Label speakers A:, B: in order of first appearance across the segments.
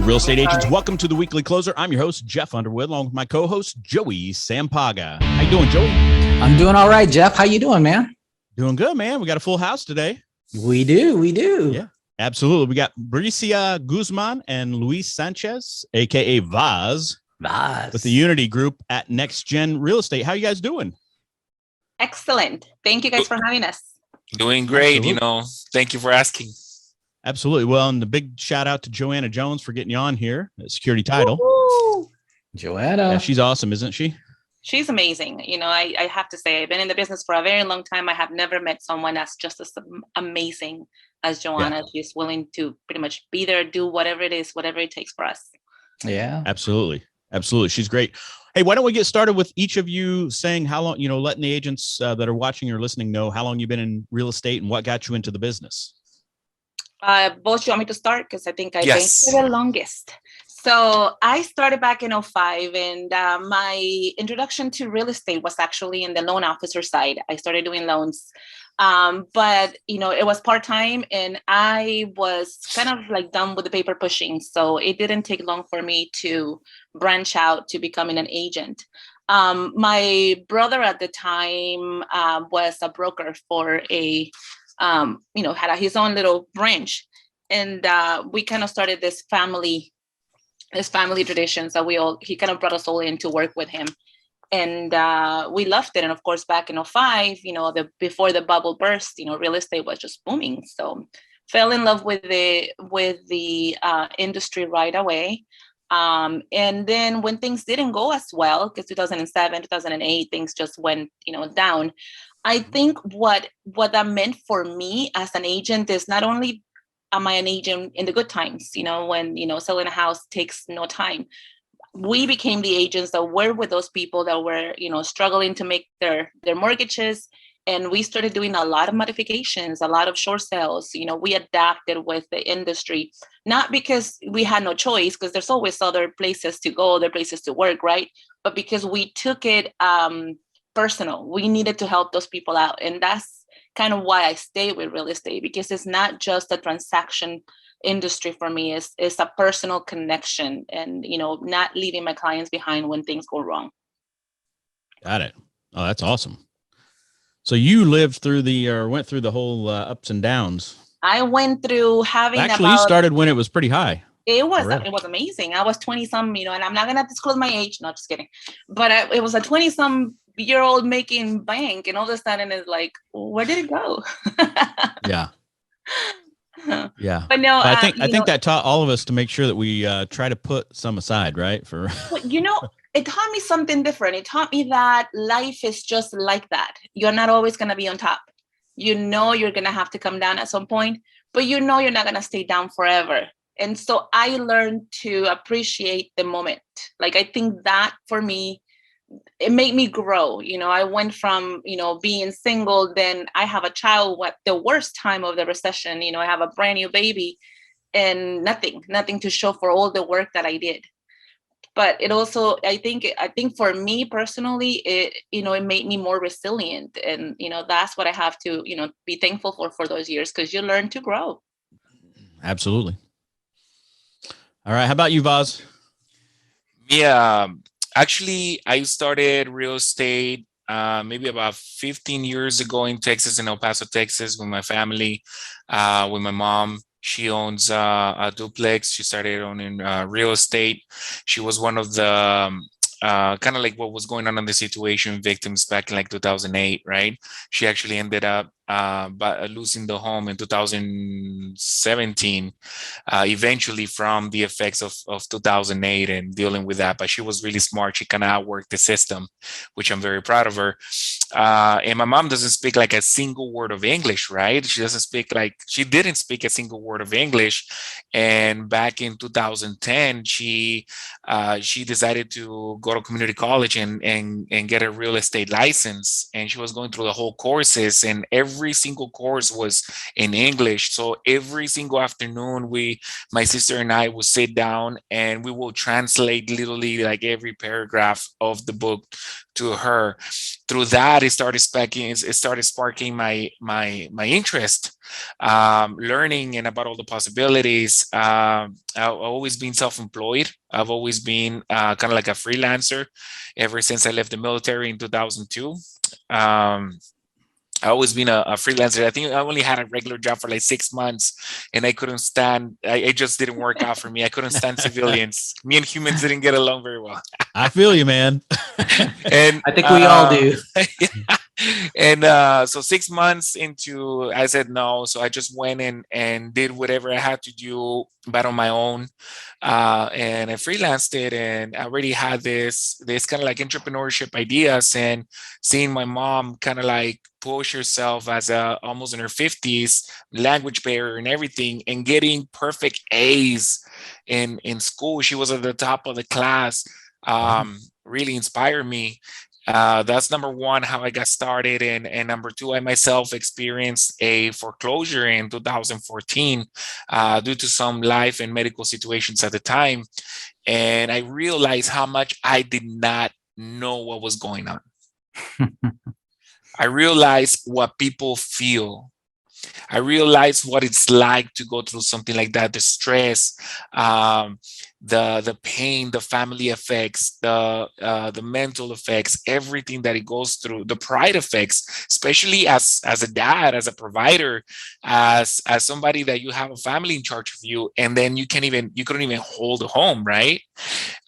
A: Real estate agents, welcome to the Weekly Closer. I'm your host, Jeff Underwood, along with my co-host, Joey Sampaga. How you doing, Joey?
B: I'm doing all right, Jeff. How you doing, man?
A: Doing good, man. We got a full house today.
B: We do.
A: Yeah, absolutely. We got Brisia Guzman and Luis Sanchez, a.k.a. Vaz, with the Unity Group at neXGen Real Estate. How you guys doing?
C: Excellent. Thank you guys for having us.
D: Doing great.
A: Absolutely.
D: Thank you for asking.
A: Absolutely. Well, and the big shout out to Joanna Jones for getting you on here at Security Title.
C: Woo-hoo.
B: Joanna.
A: Yeah, she's awesome, isn't she?
C: She's amazing. I have to say, I've been in the business for a very long time. I have never met someone that's just as amazing as Joanna. Yeah. She's willing to pretty much be there, do whatever it takes for us.
B: Yeah,
A: absolutely. She's great. Hey, why don't we get started with each of you saying how long, letting the agents that are watching or listening know how long you've been in real estate and what got you into the business.
C: Both, you want me to start? Because I think I've been for the longest. So I started back in 2005, and my introduction to real estate was actually in the loan officer side. I started doing loans, but it was part-time, and I was kind of like done with the paper pushing. So it didn't take long for me to branch out to becoming an agent. My brother at the time was a broker for had his own little branch, and we kind of started this family tradition. So he kind of brought us all in to work with him, and we loved it. And of course, back in 2005, before the bubble burst, real estate was just booming. So fell in love with the industry right away. And then when things didn't go as well, because 2007, 2008, things just went, down. I think what that meant for me as an agent is not only am I an agent in the good times, when, selling a house takes no time. We became the agents that were with those people that were, struggling to make their mortgages. And we started doing a lot of modifications, a lot of short sales. We adapted with the industry, not because we had no choice, because there's always other places to go, other places to work, right? But because we took it personal. We needed to help those people out. And that's kind of why I stay with real estate, because it's not just a transaction industry for me. It's a personal connection and, not leaving my clients behind when things go wrong.
A: Got it. Oh, that's awesome. So you went through the whole ups and downs.
C: I went through having
A: you started when it was pretty high.
C: It was amazing. I was 20-some, and I'm not going to disclose my age. No, just kidding. But it was a 20-some-year-old making bank, and all of a sudden it's like, where did it go?
A: Yeah. Yeah.
C: But no,
A: I think that taught all of us to make sure that we try to put some aside, right?
C: It taught me something different. It taught me that life is just like that. You're not always going to be on top. You're going to have to come down at some point, but you're not going to stay down forever. And so I learned to appreciate the moment. Like, I think that for me, it made me grow. I went from, being single, then I have a child at the worst time of the recession. I have a brand new baby and nothing to show for all the work that I did. But it also, I think for me personally, it made me more resilient. And, that's what I have to, be thankful for those years, because you learn to grow.
A: Absolutely. All right. How about you, Vaz?
D: Yeah, actually, I started real estate maybe about 15 years ago in Texas, in El Paso, Texas, with my family, with my mom. She owns a duplex. She started owning real estate. She was one of the kind of like what was going on in the situation victims back in like 2008, right? She actually ended up losing the home in 2017, eventually from the effects of 2008 and dealing with that. But she was really smart. She kind of outworked the system, which I'm very proud of her. And my mom doesn't speak like a single word of English, right? She didn't speak a single word of English. And back in 2010, she decided to go to community college and get a real estate license. And she was going through the whole courses, and every every single course was in English. So every single afternoon, my sister and I would sit down and we will translate literally like every paragraph of the book to her. Through that, it started sparking my interest, learning and about all the possibilities. I've always been self-employed. I've always been kind of like a freelancer ever since I left the military in 2002. I always been a freelancer. I think I only had a regular job for like 6 months, and I couldn't stand. It just didn't work out for me. I couldn't stand civilians. Me and humans didn't get along very well.
A: I feel you, man.
B: And I think we all do.
D: And so 6 months into, I said no. So I just went and did whatever I had to do, but on my own. And I freelanced it, and I already had this kind of like entrepreneurship ideas, and seeing my mom kind of like push herself as almost in her 50s, language barrier and everything, and getting perfect A's in school. She was at the top of the class. Really inspired me. That's number one, how I got started. And number two, I myself experienced a foreclosure in 2014 due to some life and medical situations at the time. And I realized how much I did not know what was going on. I realized what people feel. I realized what it's like to go through something like that, the stress, the pain, the family effects, the mental effects, everything that it goes through, the pride effects, especially as a dad, as a provider, as somebody that you have a family in charge of you, and then you couldn't even hold a home, right?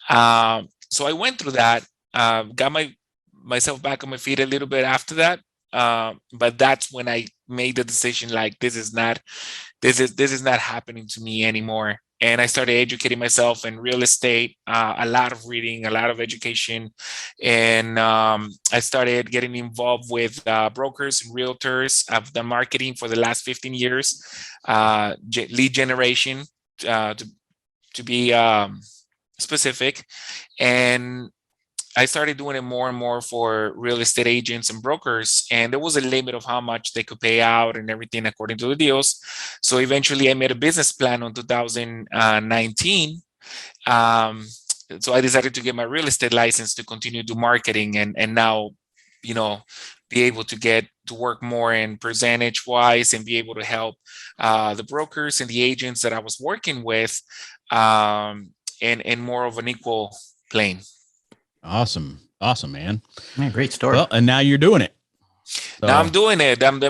D: So I went through that, got myself back on my feet a little bit after that. But that's when I made the decision, like, this is not happening to me anymore. And I started educating myself in real estate, a lot of reading, a lot of education. And I started getting involved with brokers and realtors. I've done marketing for the last 15 years, lead generation, to be specific. And I started doing it more and more for real estate agents and brokers, and there was a limit of how much they could pay out and everything according to the deals. So eventually I made a business plan on 2019. So I decided to get my real estate license to continue to do marketing and now, be able to get to work more in percentage wise and be able to help the brokers and the agents that I was working with in more of an equal plane.
A: Awesome, man.
B: Yeah, great story.
A: Well, and now you're doing it. So.
D: Now I'm doing it. I'm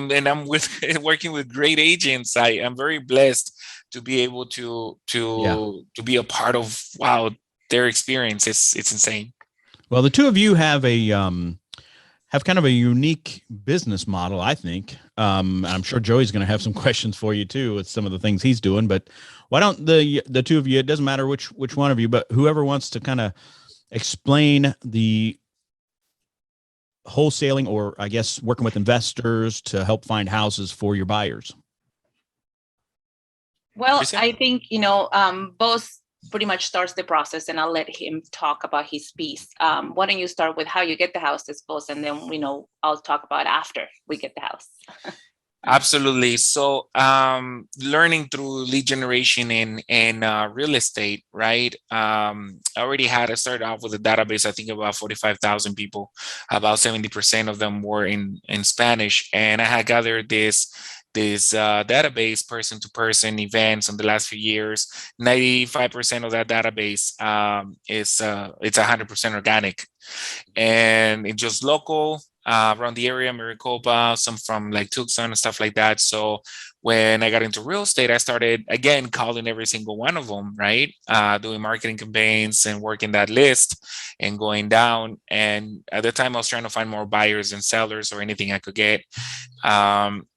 D: working with great agents. I am very blessed to be able to be a part of their experience. It's insane.
A: Well, the two of you have have kind of a unique business model, I think. I'm sure Joey's going to have some questions for you too with some of the things he's doing. But why don't the two of you? It doesn't matter which one of you, but whoever wants to kind of explain the wholesaling, or I guess working with investors to help find houses for your buyers.
C: Well, I think, both pretty much starts the process, and I'll let him talk about his piece. Why don't you start with how you get the houses, both, and then, I'll talk about after we get the house.
D: Absolutely. So learning through lead generation in real estate, right? I started off with a database, I think about 45,000 people. About 70% of them were in Spanish. And I had gathered this database, person to person events in the last few years. 95% of that database it's 100% organic, and it's just local. Around the area, Maricopa, some from like Tucson and stuff like that. So when I got into real estate, I started again calling every single one of them, right? Doing marketing campaigns and working that list and going down. And at the time, I was trying to find more buyers and sellers or anything I could get.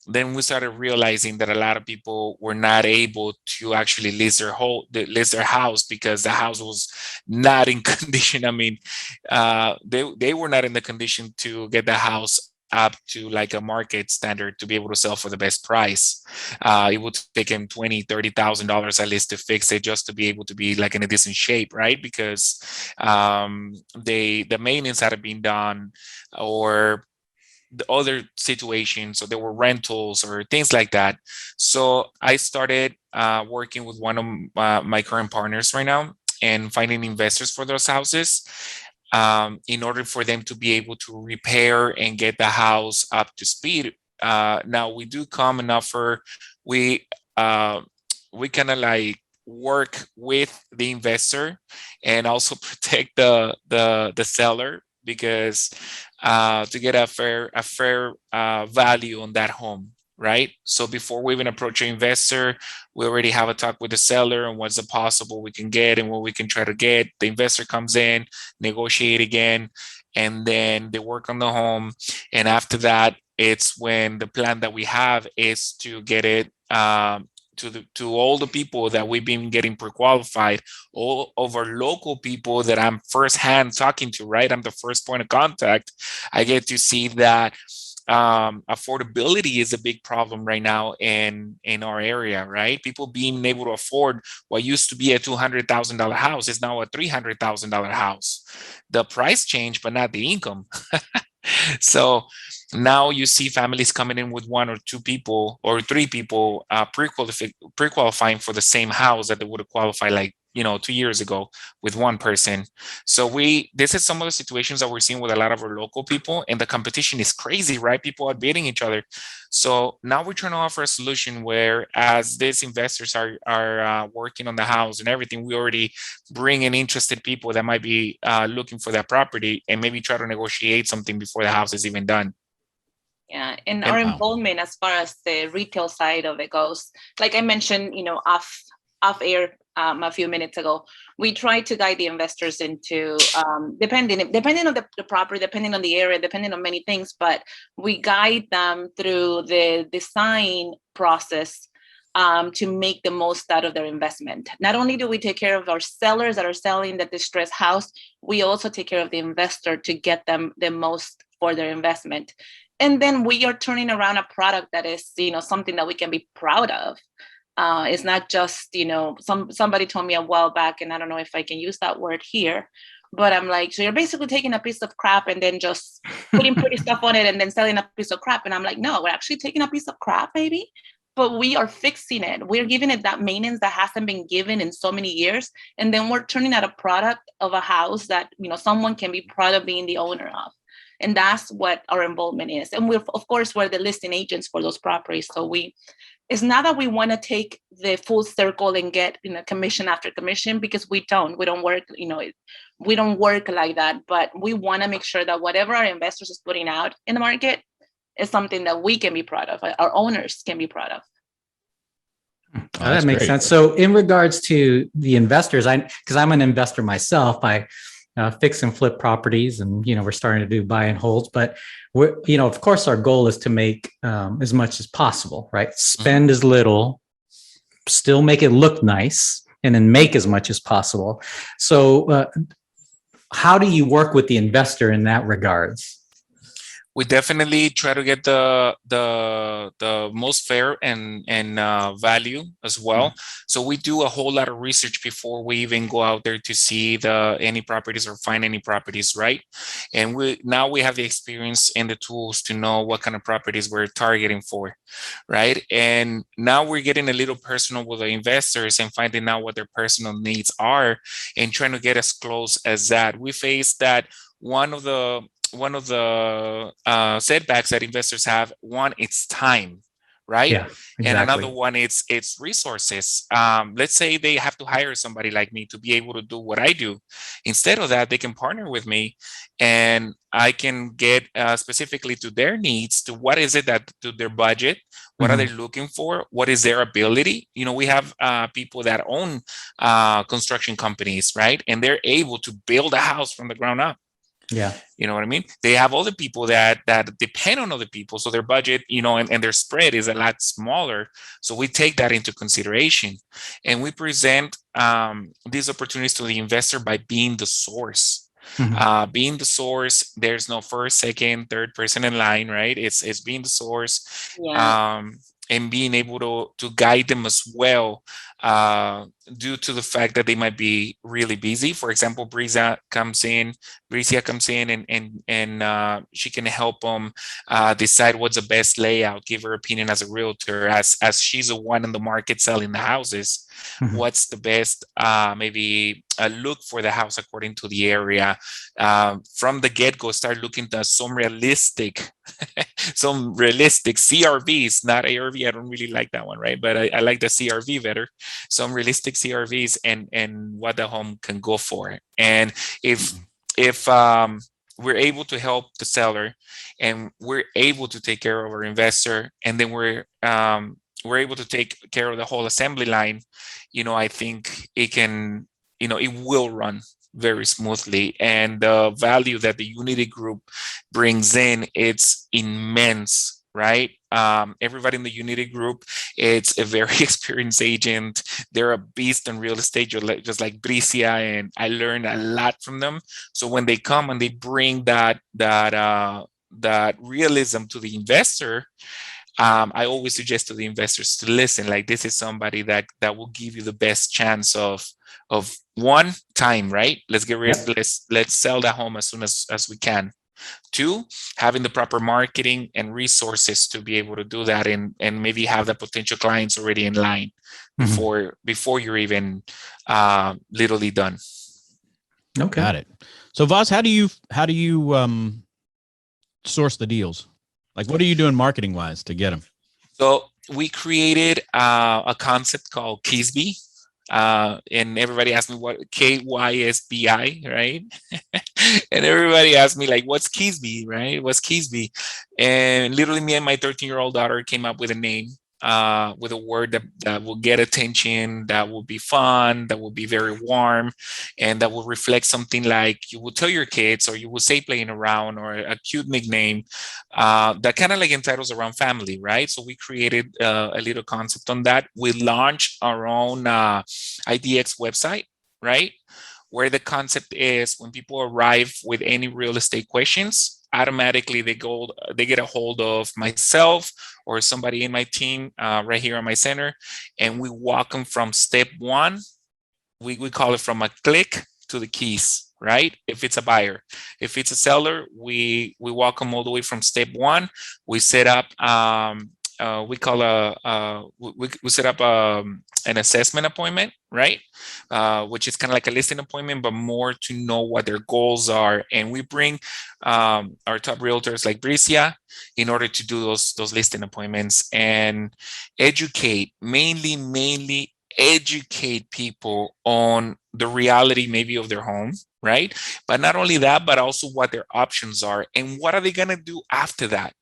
D: Then we started realizing that a lot of people were not able to actually list their house because the house was not in condition. I mean, they were not in the condition to get the house up to like a market standard to be able to sell for the best price. It would take him $20,000-$30,000 at least to fix it, just to be able to be like in a decent shape, right? Because the maintenance had been done, or the other situations. So there were rentals or things like that. So I started working with one of my current partners right now and finding investors for those houses, in order for them to be able to repair and get the house up to speed. Now we do come and offer, we we kind of like work with the investor and also protect the seller, because to get a fair value on that home, right? So before we even approach an investor, we already have a talk with the seller and what's the possible we can get and what we can try to get. The investor comes in, negotiate again, and then they work on the home. And after that, it's when the plan that we have is to get it to all the people that we've been getting pre-qualified, all of our local people that I'm firsthand talking to, right? I'm the first point of contact. I get to see that affordability is a big problem right now in our area, right? People being able to afford what used to be a $200,000 house is now a $300,000 house. The price changed, but not the income. So now you see families coming in with one or two people or three people pre-qualifying for the same house that they would have qualified like 2 years ago with one person. So this is some of the situations that we're seeing with a lot of our local people, and the competition is crazy, right? People are beating each other. So now we're trying to offer a solution where, as these investors are working on the house and everything, we already bring in interested people that might be looking for that property and maybe try to negotiate something before the house is even done.
C: Yeah, and our involvement as far as the retail side of it goes, like I mentioned, off air a few minutes ago, we try to guide the investors into depending on the property, depending on the area, depending on many things, but we guide them through the design process to make the most out of their investment. Not only do we take care of our sellers that are selling the distressed house, we also take care of the investor to get them the most for their investment. And then we are turning around a product that is, something that we can be proud of. It's not just, somebody told me a while back, and I don't know if I can use that word here, but I'm like, so you're basically taking a piece of crap and then just putting pretty stuff on it and then selling a piece of crap. And I'm like, no, we're actually taking a piece of crap, maybe, but we are fixing it. We're giving it that maintenance that hasn't been given in so many years. And then we're turning out a product of a house that, someone can be proud of being the owner of. And that's what our involvement is. And we're the listing agents for those properties. So it's not that we want to take the full circle and get, commission after commission, because we don't work, we don't work like that. But we want to make sure that whatever our investors is putting out in the market is something that we can be proud of, our owners can be proud of.
B: Oh, that makes sense. So in regards to the investors, because I'm an investor myself, I fix and flip properties, and we're starting to do buy and holds, but we're, of course our goal is to make as much as possible, right? Spend as little, still make it look nice, and then make as much as possible. So how do you work with the investor in that regards?
D: We definitely try to get the most fair and value as well. Mm-hmm. So we do a whole lot of research before we even go out there to see any properties or find any properties, right? And we have the experience and the tools to know what kind of properties we're targeting for, right? And now we're getting a little personal with the investors and finding out what their personal needs are and trying to get as close as that. We face that one of the setbacks that investors have. One, it's time, right? Yeah, exactly. And another one, it's resources. Let's say they have to hire somebody like me to be able to do what I do. Instead of that, they can partner with me, and I can get specifically to their needs, to what is it to their budget, what are they looking for, what is their ability. We have people that own construction companies, right? And they're able to build a house from the ground up.
B: Yeah.
D: You know what I mean? They have other people that depend on other people. So their budget, and their spread is a lot smaller. So we take that into consideration, and we present these opportunities to the investor by being the source. Mm-hmm. Being the source, there's no first, second, third person in line, right? It's being the source. Yeah. And being able to guide them as well due to the fact that they might be really busy. For example, Brisia comes in and she can help them decide what's the best layout, give her opinion as a realtor, as she's the one in the market selling the houses.
B: Mhm.
D: What's the best maybe look for the house according to the area. From the get-go, start looking at some realistic CRVs, not ARV. I don't really like that one, right? But I like the CRV better. Some realistic CRVs and what the home can go for. And if we're able to help the seller and we're able to take care of our investor, and then we're able to take care of the whole assembly line, I think it can, it will run very smoothly. And the value that the Unity Group brings in, it's immense, right? Everybody in the Unity Group, it's a very experienced agent. They're a beast in real estate, just like Brisia, and I learned a lot from them. So when they come and they bring that realism to the investor, I always suggest to the investors to listen. Like, this is somebody that will give you the best chance of one, time, right? Let's get rid.
B: Yep.
D: Let's sell that home as soon as we can. Two, having the proper marketing and resources to be able to do that, and maybe have the potential clients already in line before you're even literally done.
B: Okay.
A: Got it. So Voss, how do you source the deals? Like, what are you doing marketing wise to get them? So
D: we created a concept called Kisby. And everybody asked me what KYSBI, right? And everybody asked me, like, what's Kisby, right? What's Kisby? And literally me and my 13-year-old daughter came up with a name, with a word that will get attention, that will be fun, that will be very warm, and that will reflect something like you will tell your kids, or you will say playing around, or a cute nickname that kind of like entitles around family, right? So we created a little concept on that. We launched our own IDX website, right? Where the concept is, when people arrive with any real estate questions, automatically they get a hold of myself or somebody in my team right here on my center, and we walk them from step one. We call it from a click to the keys, right? If it's a buyer. If it's a seller, we walk them all the way from step one. We set up we set up an assessment appointment, right? Which is kind of like a listing appointment, but more to know what their goals are. And we bring our top realtors like Brisia in order to do those listing appointments and educate, mainly educate people on the reality maybe of their home, right? But not only that, but also what their options are and what are they going to do after that,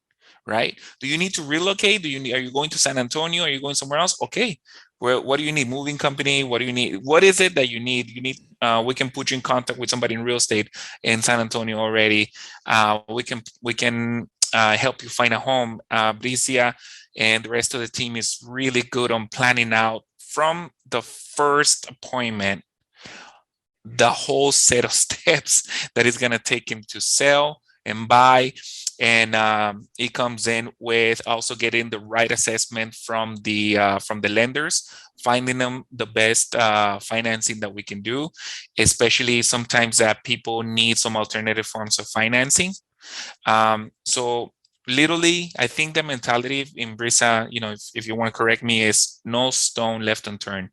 D: right? Do you need to relocate? Are you going to San Antonio? Are you going somewhere else? Okay. Well, what do you need? Moving company? What do you need? What is it that you need? We can put you in contact with somebody in real estate in San Antonio already. We can help you find a home. Brisia and the rest of the team is really good on planning out from the first appointment the whole set of steps that is going to take him to sell and buy. And it comes in with also getting the right assessment from the lenders, finding them the best financing that we can do, especially sometimes that people need some alternative forms of financing. So literally, I think the mentality in Brisa, if you want to correct me, is no stone left unturned.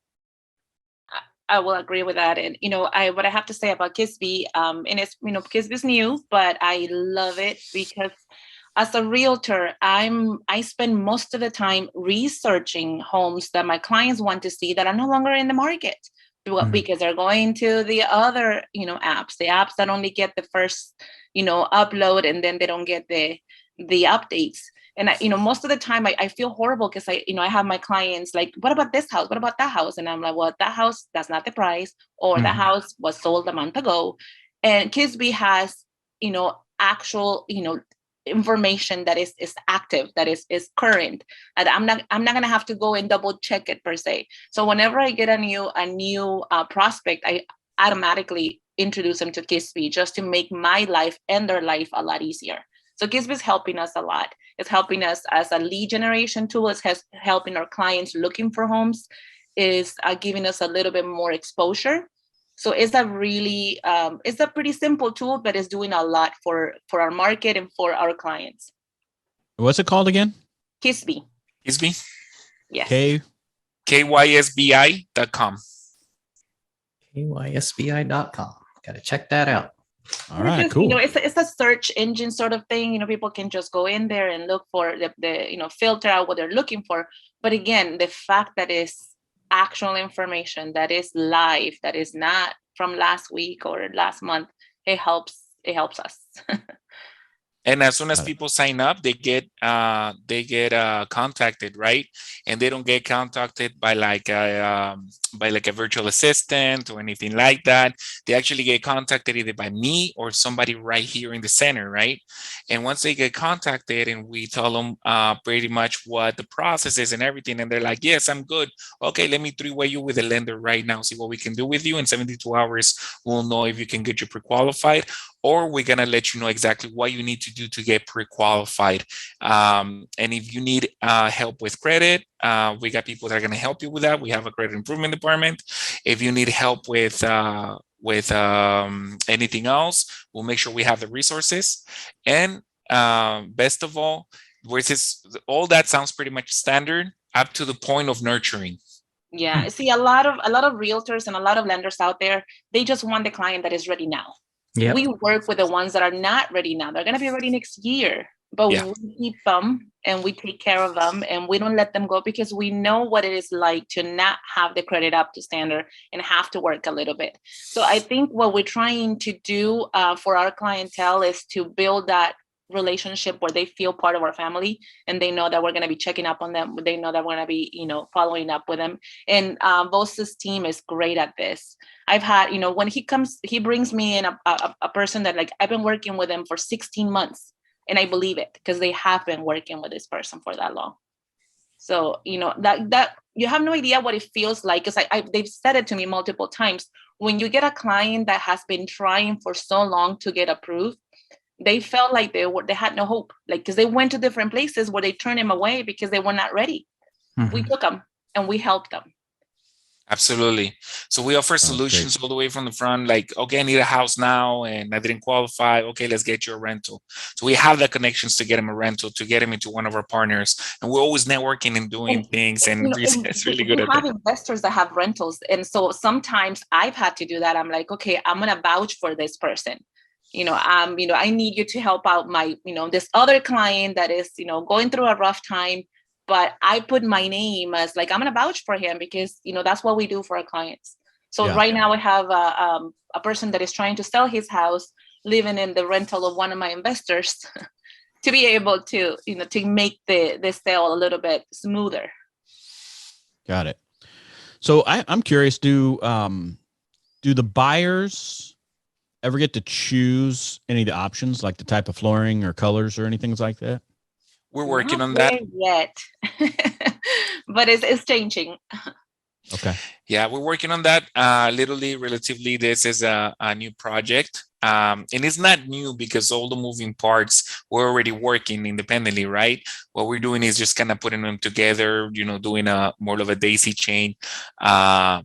C: I will agree with that. And, what I have to say about Kisby, and it's, Kisby's new, but I love it because as a realtor, I spend most of the time researching homes that my clients want to see that are no longer in the market because they're going to the other, apps, the apps that only get the first, upload, and then they don't get the updates. And most of the time I feel horrible because I have my clients like, what about this house? What about that house? And I'm like, well, that house, that's not the price, or the house was sold a month ago. And Kisby has, actual, information that is active, that is current. And I'm not going to have to go and double check it per se. So whenever I get a new prospect, I automatically introduce them to Kisby just to make my life and their life a lot easier. So Kisby is helping us a lot. It's helping us as a lead generation tool. It's helping our clients looking for homes. is giving us a little bit more exposure. So it's a really, it's a pretty simple tool, but it's doing a lot for our market and for our clients.
A: What's it called again?
C: Kisby.
D: Kisby?
C: Yes.
D: KYSBI.com.
B: KYSBI.com. Got to check that out.
A: All right, cool.
C: It's a search engine sort of thing. People can just go in there and look for the filter out what they're looking for. But again, the fact that it's actual information, that is live, that is not from last week or last month, it helps us.
D: And as soon as people sign up, they get contacted, right? And they don't get contacted by like a virtual assistant or anything like that. They actually get contacted either by me or somebody right here in the center, right? And once they get contacted and we tell them pretty much what the process is and everything, and they're like, yes, I'm good. Okay, let me three-way you with the lender right now, see what we can do with you. In 72 hours, we'll know if you can get you pre-qualified, or we're going to let you know exactly what you need to do to get pre-qualified. And if you need help with credit, we got people that are going to help you with that. We have a credit improvement department. If you need help with anything else, we'll make sure we have the resources. And best of all that sounds pretty much standard up to the point of nurturing.
C: Yeah, see, a lot of realtors and a lot of lenders out there, they just want the client that is ready now. Yep. We work with the ones that are not ready now. They're going to be ready next year, but we keep them and we take care of them and we don't let them go because we know what it is like to not have the credit up to standard and have to work a little bit. So I think what we're trying to do for our clientele is to build that relationship where they feel part of our family and they know that we're going to be checking up on them. They know that we're going to be, following up with them. And Vosa's team is great at this. I've had, when he comes, he brings me in a person that like, I've been working with them for 16 months and I believe it because they have been working with this person for that long. So, that you have no idea what it feels like because they've said it to me multiple times. When you get a client that has been trying for so long to get approved, they felt like they had no hope, like, because they went to different places where they turned him away because they were not ready. Mm-hmm. We took them and we helped them.
D: Absolutely. So we offer solutions all the way from the front, like, okay, I need a house now and I didn't qualify. Okay, let's get you a rental. So we have the connections to get him a rental, to get him into one of our partners. And we're always networking and doing things. And it's really good at that. We have
C: investors that have rentals. And so sometimes I've had to do that. I'm like, okay, I'm going to vouch for this person. I need you to help out my, this other client that is, going through a rough time, but I put my name as like, I'm going to vouch for him because, that's what we do for our clients. So right now I have a person that is trying to sell his house, living in the rental of one of my investors to be able to, to make the sale a little bit smoother.
A: Got it. So I'm curious, do the buyers ever get to choose any of the options, like the type of flooring or colors or anything like that?
D: We're working on that
C: yet, but it's changing.
A: Okay.
D: Yeah, we're working on that. Relatively, this is a new project. And it's not new because all the moving parts we're already working independently, right? What we're doing is just kind of putting them together, doing a more of a daisy chain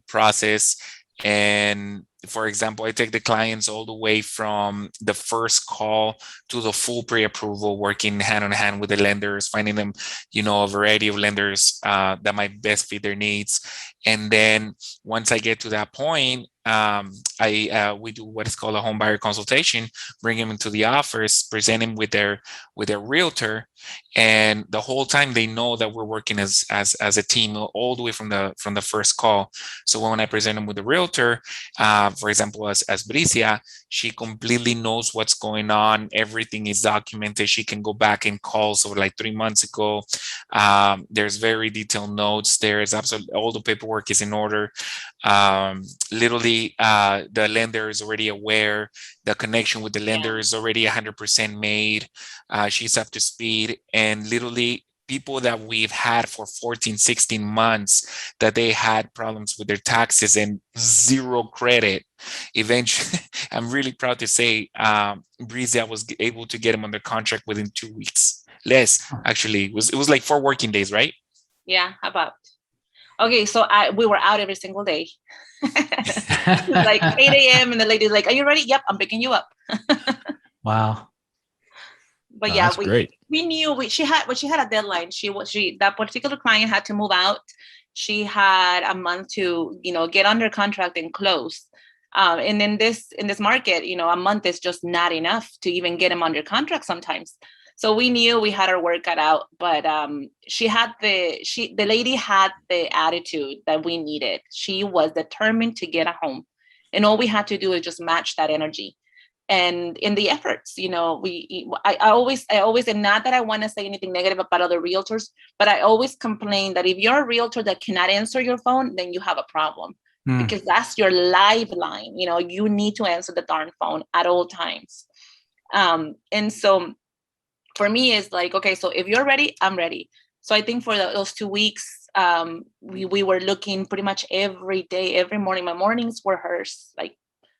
D: process. And for example, I take the clients all the way from the first call to the full pre-approval, working hand in hand with the lenders, finding them, a variety of lenders that might best fit their needs. And then once I get to that point, we do what is called a home buyer consultation, bring them into the office, present them with their realtor, and the whole time they know that we're working as a team all the way from the first call. So when I present them with the realtor, for example, as Brisia, she completely knows what's going on. Everything is documented. She can go back and call. So like 3 months ago, there's very detailed notes. There is absolutely all the paperwork is in order. Literally, the lender is already aware. The connection with the lender is already 100% made. She's up to speed. And literally, people that we've had for 14, 16 months that they had problems with their taxes and zero credit. Eventually, I'm really proud to say Brisia was able to get them under contract within 2 weeks. Less, actually. It was like 4 working days, right?
C: Yeah, about. Okay, so we were out every single day. Like 8 a.m. and the lady's like, "Are you ready?" "Yep, I'm picking you up."
B: Wow.
C: But
A: Oh,
C: yeah,
A: that's great.
C: We knew she had a deadline. That particular client had to move out. She had a month to, get under contract and close. And in this market, a month is just not enough to even get him under contract sometimes. So we knew we had our work cut out, but the lady had the attitude that we needed. She was determined to get a home, and all we had to do is just match that energy. And in the efforts, I always, and not that I want to say anything negative about other realtors, but I always complain that if you're a realtor that cannot answer your phone, then you have a problem, because that's your lifeline. You need to answer the darn phone at all times. And so for me, it's like, okay, so if you're ready, I'm ready. So I think for those 2 weeks, we were looking pretty much every day, every morning. My mornings were hers, like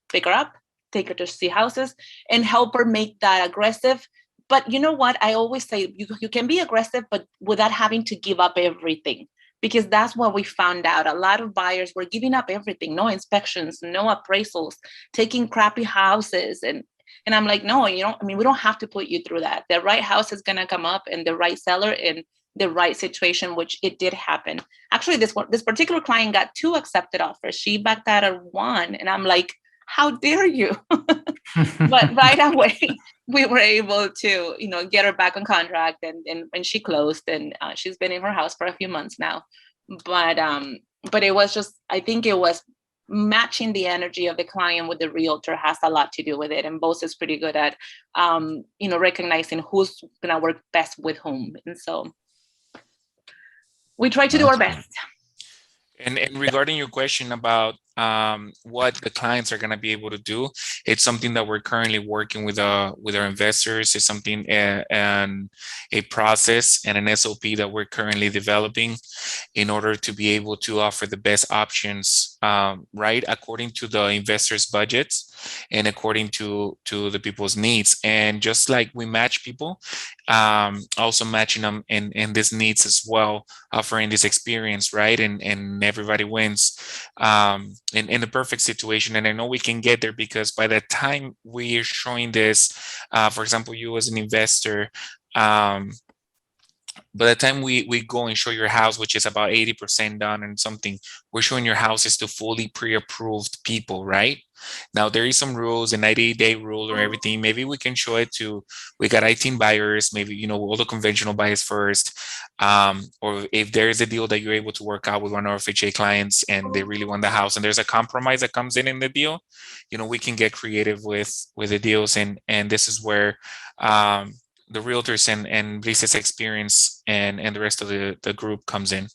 C: pick her up, take her to see houses, and help her make that aggressive. But you know what? I always say you can be aggressive, but without having to give up everything, because that's what we found out. A lot of buyers were giving up everything, no inspections, no appraisals, taking crappy houses. And I'm like, no, we don't have to put you through that. The right house is going to come up, and the right seller in the right situation, which it did happen. Actually, this particular client got 2 accepted offers. She backed out of 1. And I'm like, how dare you? But right away, we were able to, get her back on contract, and she closed, and she's been in her house for a few months now. But it was just, I think it was matching the energy of the client with the realtor has a lot to do with it. And Bose is pretty good at, recognizing who's going to work best with whom. And so we try to do our best.
D: And regarding your question about what the clients are going to be able to do, it's something that we're currently working with our investors. It's something and a process and an SOP that we're currently developing in order to be able to offer the best options, right, according to the investors' budgets and according to the people's needs. And just like we match people, also matching them in these needs as well, offering this experience, right, and everybody wins in the perfect situation. And I know we can get there, because by the time we are showing this, for example, you as an investor, by the time we go and show your house, which is about 80% done and something, we're showing your houses to fully pre-approved people, right? Now, there is some rules, a 90-day rule or everything. Maybe we can show it to, we got 18 buyers, maybe, all the conventional buyers first. Or if there is a deal that you're able to work out with one of our FHA clients and they really want the house and there's a compromise that comes in the deal, we can get creative with the deals. And this is where the realtors and Brisia's experience and the rest of the group comes in.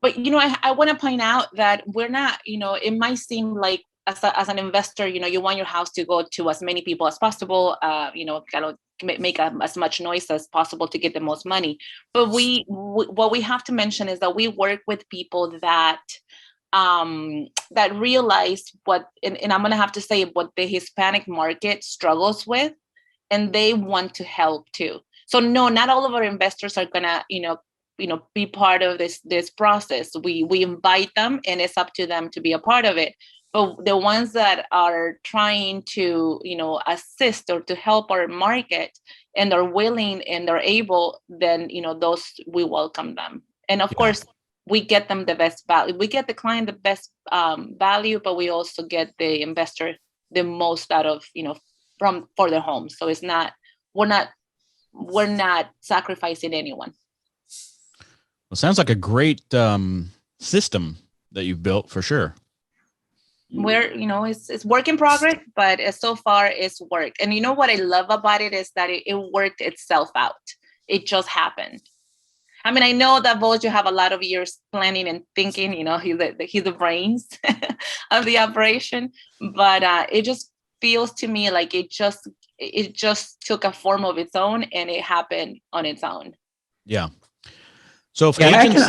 C: But, I want to point out that we're not, it might seem like as an investor, you want your house to go to as many people as possible, kind of make as much noise as possible to get the most money. But what we have to mention is that we work with people that realize what, and I'm going to have to say what the Hispanic market struggles with, and they want to help too. So no, not all of our investors are gonna, be part of this process. We invite them, and it's up to them to be a part of it. But the ones that are trying to, assist or to help our market, and are willing and are able, then, those, we welcome them. And of course, we get them the best value. We get the client the best value, but we also get the investor the most out of, for their home. So it's not, we're not sacrificing anyone.
A: Well, it sounds like a great system that you've built, for sure.
C: We're, it's work in progress, but so far it's worked. And what I love about it is that it worked itself out. It just happened. I mean, I know that Volge, you have a lot of years planning and thinking, he's the brains of the operation, but it just feels to me like it just took a form of its own, and it happened on its own.
A: Yeah. So for agents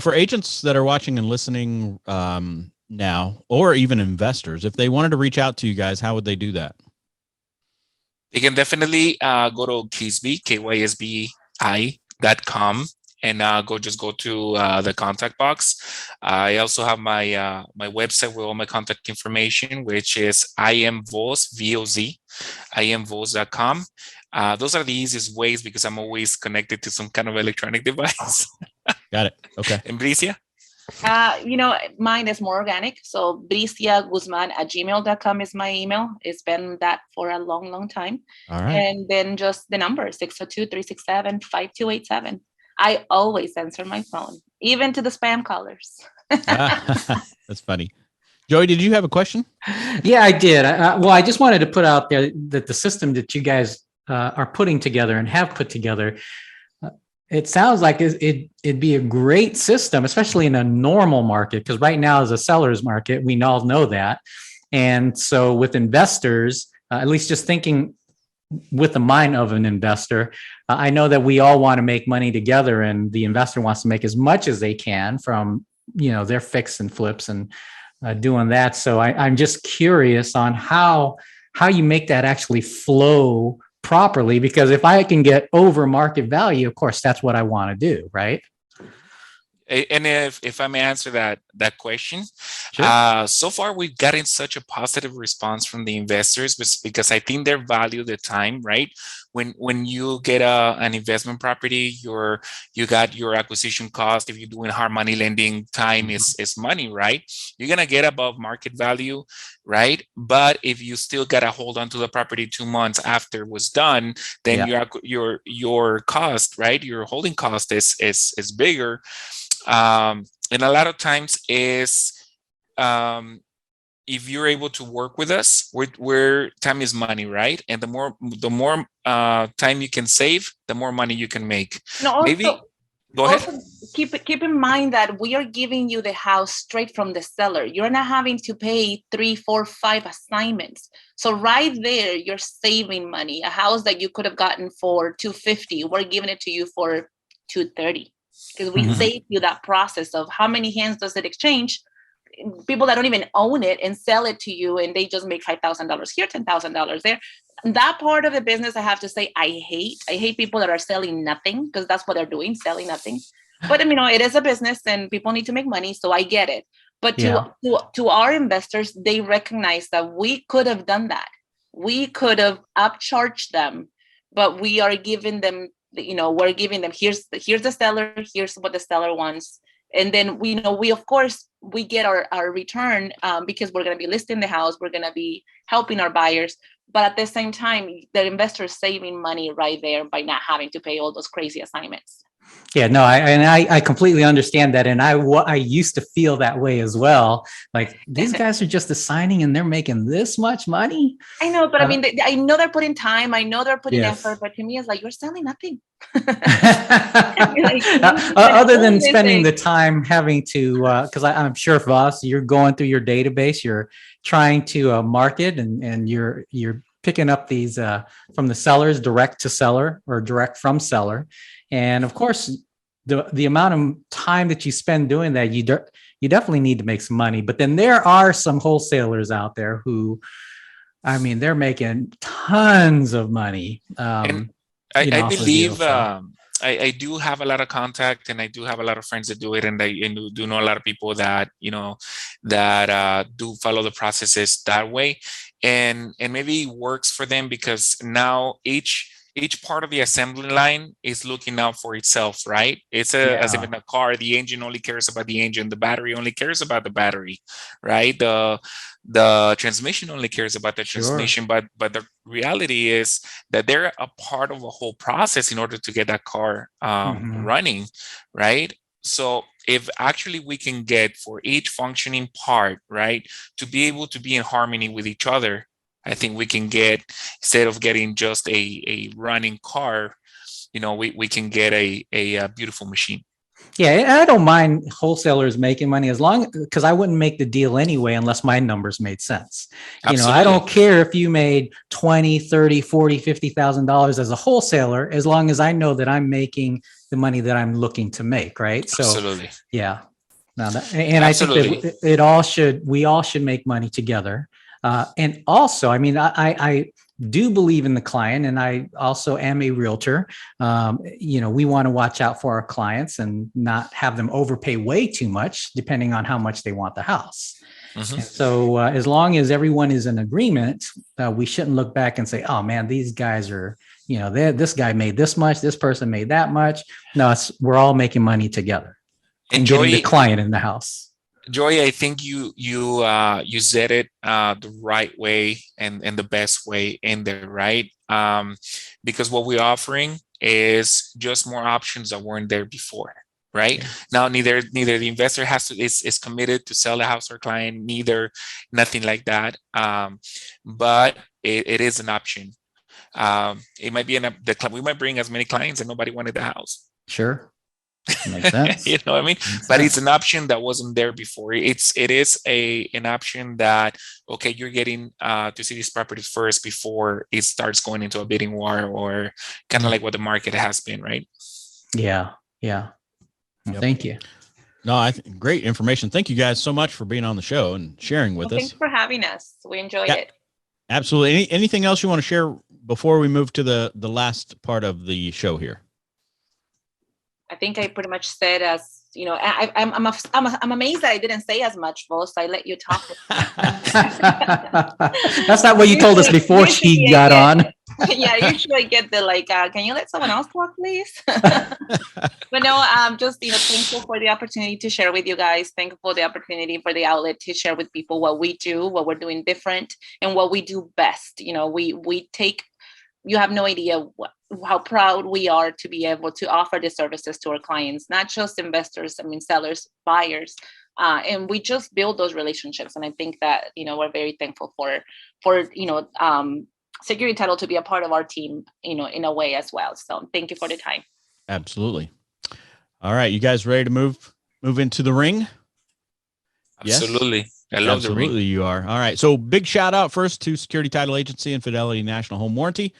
A: for agents that are watching and listening now, or even investors, if they wanted to reach out to you guys, how would they do that?
D: They can definitely go to Kisby, KYSBI.com, and just go to the contact box. I also have my my website with all my contact information, which is imvoz.com. Those are the easiest ways because I'm always connected to some kind of electronic device.
A: Got it. Okay.
D: And Brisia?
C: Mine is more organic. So Brisia Guzman at gmail.com is my email. It's been that for a long, long time.
A: All right.
C: And then just the number 602-367-5287. I always answer my phone, even to the spam callers.
A: That's funny. Joey, did you have a question?
B: Yeah, I did. I just wanted to put out there that the system that you guys are putting together and have put together, it sounds like it'd be a great system, especially in a normal market, because right now is a seller's market. We all know that. And so with investors, at least just thinking with the mind of an investor, I know that we all want to make money together, and the investor wants to make as much as they can from, their fix and flips and doing that. So I'm just curious on how you make that actually flow properly, because if I can get over market value, of course, that's what I want to do, right?
D: And if I may answer that question,
B: Sure.
D: So far we've gotten such a positive response from the investors, because I think they value the time, right? When you get an investment property, you got your acquisition cost. If you're doing hard money lending, time is money, right? You're gonna get above market value, right? But if you still gotta hold on to the property 2 months after it was done, then your cost, right? Your holding cost is bigger. And a lot of times is if you're able to work with us, where time is money, right? And the more time you can save, the more money you can make.
C: No,
D: Maybe go ahead.
C: Also, keep in mind that we are giving you the house straight from the seller. You're not having to pay 3, 4, 5 assignments. So right there, you're saving money. A house that you could have gotten for $250, we're giving it to you for $230. Because we save you that process of how many hands does it exchange? People that don't even own it and sell it to you, and they just make $5,000 here, $10,000 there. That part of the business, I have to say, I hate people that are selling nothing, because that's what they're doing, selling nothing. But it is a business and people need to make money, so I get it. But to our investors, they recognize that we could have done that. We could have upcharged them, but we are giving them. We're giving them, here's the seller, here's what the seller wants. And then we of course we get our return because we're going to be listing the house, we're going to be helping our buyers, but at the same time, the investor is saving money right there by not having to pay all those crazy assignments.
B: Yeah, no, I completely understand that. And I used to feel that way as well. Like, these guys are just assigning and they're making this much money.
C: I know, but I know they're putting time. I know they're putting effort, but to me, it's like, you're selling nothing.
B: Other than spending the time having to, because I'm sure, Voss, you're going through your database, you're trying to market, and you're picking up these from the sellers, direct to seller or direct from seller. And of course, the amount of time that you spend doing that, you definitely need to make some money. But then there are some wholesalers out there who, they're making tons of money.
D: I believe I do have a lot of contact, and I do have a lot of friends that do it, and I do know a lot of people that that do follow the processes that way, and maybe it works for them because now each part of the assembly line is looking out for itself, right? It's as if in a car, the engine only cares about the engine, the battery only cares about the battery, right? The transmission only cares about the transmission, but the reality is that they're a part of a whole process in order to get that car running, right? So if actually we can get for each functioning part, right, to be able to be in harmony with each other, I think we can get, instead of getting just a running car, we can get a beautiful machine.
B: Yeah, I don't mind wholesalers making money because I wouldn't make the deal anyway unless my numbers made sense.
D: Absolutely.
B: I don't care if you made $20,000, $30,000, $40,000, $50,000 as a wholesaler, as long as I know that I'm making the money that I'm looking to make, right? So,
D: absolutely.
B: Yeah. And I think that we all should make money together. And also, I do believe in the client, and I also am a realtor, we want to watch out for our clients and not have them overpay way too much, depending on how much they want the house. Mm-hmm. And so as long as everyone is in agreement, we shouldn't look back and say, oh man, these guys are, this guy made this much, this person made that much. No, we're all making money together and getting the client in the house.
D: Joy, I think you said it the right way and the best way in there, right? Because what we're offering is just more options that weren't there before, right? Yes. Now, neither the investor is committed to sell the house or client, nothing like that. But it is an option. It might be we might bring as many clients and nobody wanted the house.
B: Sure. Makes sense.
D: You know what I mean? But it's an option that wasn't there before. It is an option that, okay, you're getting to see these properties first before it starts going into a bidding war, or kind of like what the market has been, right?
B: Yeah. Well, thank you.
A: No, great information. Thank you guys so much for being on the show and sharing with us.
C: Thanks for having us. We enjoyed it.
A: Absolutely. Anything else you want to share before we move to the last part of the show here?
C: I think I pretty much said I'm amazed that I didn't say as much, Vos. I let you talk.
B: That's not what you told us before she got on.
C: Yeah, usually I get the can you let someone else talk, please? But no, just thankful for the opportunity to share with you guys. Thankful for the opportunity for the outlet to share with people what we do, what we're doing different, and what we do best. We take. You have no idea how proud we are to be able to offer the services to our clients, not just investors, sellers, buyers, and we just build those relationships. And I think that, we're very thankful for Security Title to be a part of our team, in a way as well. So thank you for the time.
A: Absolutely. All right. You guys ready to move into the ring?
D: Absolutely. Yes? I love the ring.
A: Absolutely, you are. All right. So big shout out first to Security Title Agency and Fidelity National Home Warranty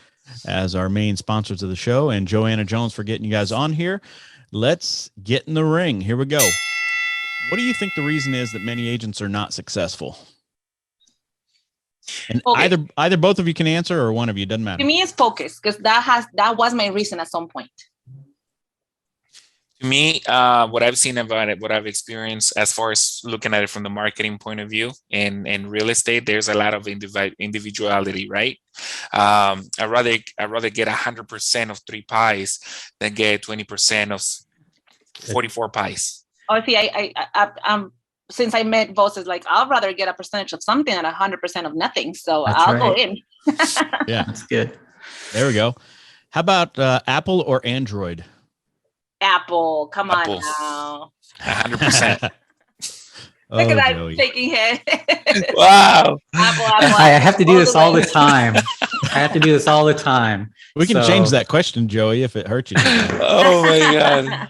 A: as our main sponsors of the show, and Joanna Jones for getting you guys on here. Let's get in the ring. Here we go. What do you think the reason is that many agents are not successful? And either both of you can answer, or one of you, doesn't matter.
C: To me, it's focus, because that was my reason at some point.
D: To me, what I've seen about it, what I've experienced as far as looking at it from the marketing point of view in real estate, there's a lot of individuality, right? I'd rather get 100% of 3 pies than get 20% of 44 pies.
C: Oh, see, I'm since I met Vos, is I'll rather get a percentage of something than 100% of nothing. So I'll go in.
A: Yeah,
B: that's good.
A: There we go. How about Apple or Android?
C: Apple, come on now.
D: 100%.
C: Look at that shaking head.
D: Wow.
C: Apple.
B: I have to do this all the time.
A: We can change that question, Joey, if it hurts you.
D: Oh my God.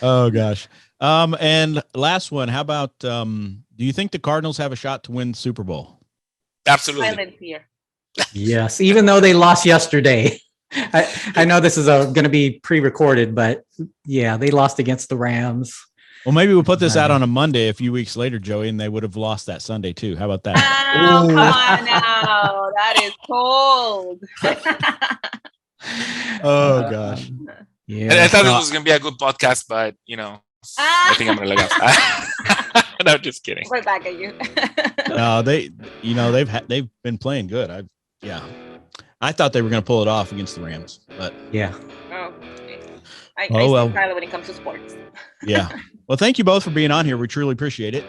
A: Oh gosh. And last one, how about do you think the Cardinals have a shot to win the Super Bowl?
D: Absolutely.
C: Silence here.
B: Yes, even though they lost yesterday. I know this is going to be pre-recorded, but yeah, they lost against the Rams.
A: Well, maybe we'll put this out on a Monday a few weeks later, Joey, and they would have lost that Sunday too. How about that?
C: Oh, come on now. That is cold.
A: Oh, gosh.
D: Yeah. I thought this was going to be a good podcast, but, I think I'm going to let go. No, just kidding.
C: Right back at you.
A: No, they've been playing good. I thought they were going to pull it off against the Rams, but
B: yeah.
C: I see Tyler when it comes to sports.
A: Yeah. Well, thank you both for being on here. We truly appreciate it.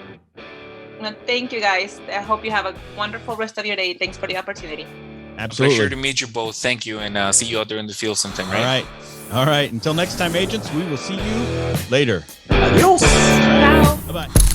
C: No, thank you, guys. I hope you have a wonderful rest of your day. Thanks for the opportunity.
A: Absolutely.
D: Pleasure to meet you both. Thank you, and see you out there in the field sometime. Right?
A: All right. Until next time, agents. We will see you later.
B: Adios.
C: Ciao.
A: Bye-bye.